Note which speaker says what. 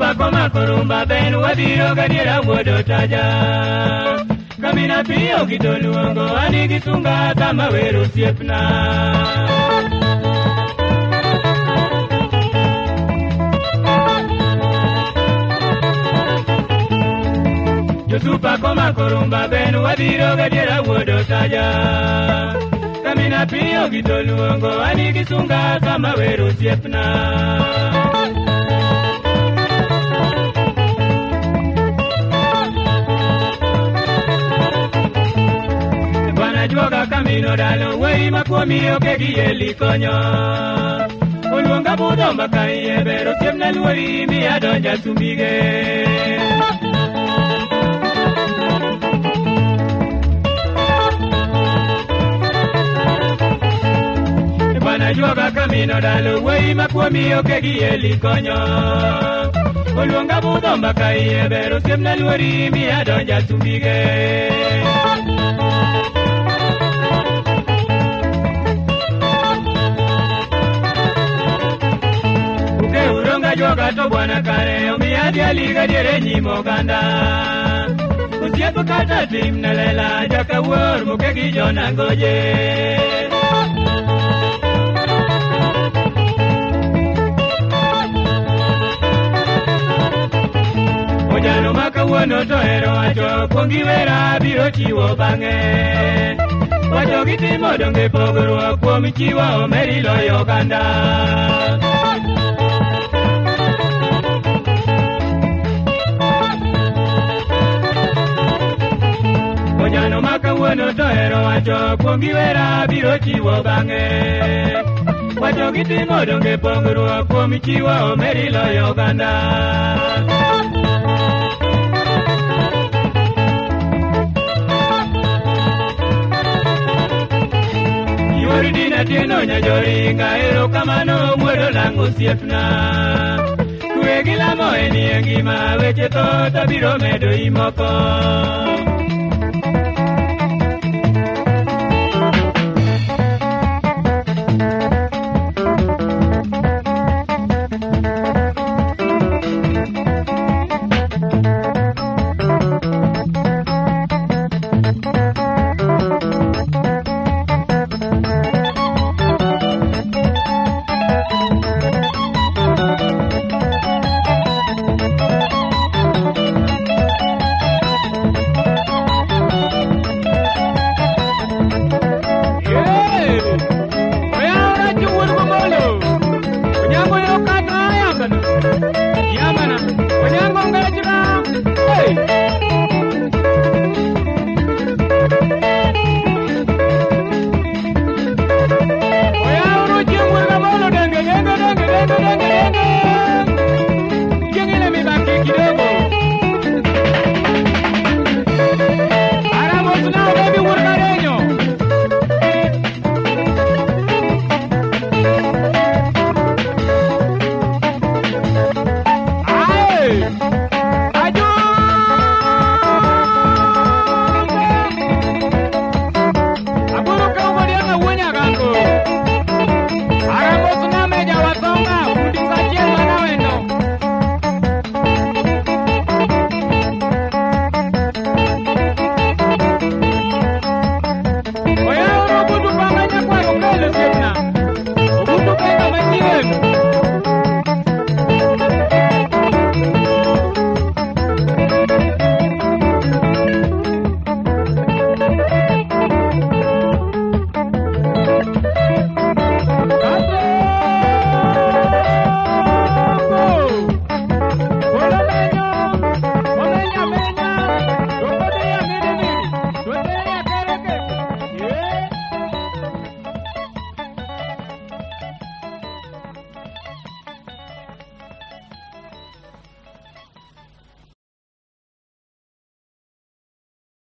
Speaker 1: Josupa koma korumba ben wabiro gadiera wuodo taja. Kamina piyo kitoluongo ani gisunga kama wero siepna. Josupa koma korumba ben wabiro gadiera wuodo taja. Kamina piyo kitoluongo ani gisunga kama wero siepna. Juoga camino dalo wey makuomi oke gieli konyo. Oluonga budho makaye bero siemna luori mi adonja sumbige. Bwana juoga camino dalo wey makuomi oke gieli konyo. Oluonga budho makaye bero siemna luori mi adonja sumbige. Joga to bwana kare omiya diali gadiere nyimo ganda. Usiepo kata tim na lela jaka wuor muke gi jona ngoje. Ojano maka wuono to hero wacho kuongi wera biro chiwo bang'e. Wacho gitimo donge pogruok kuom chiwo omeri loyo ganda. Ojano maka wuono to hero wacho kuongi wera biro chiwo bang'e. Wacho gitimo donge pogruok kuom chiwo omeri loyo ganda. Yuori dina tieno nyajoringa erokamano muodo lango siepna. Kwe gi lamo enie ngima weche thoth abiro medo imoko.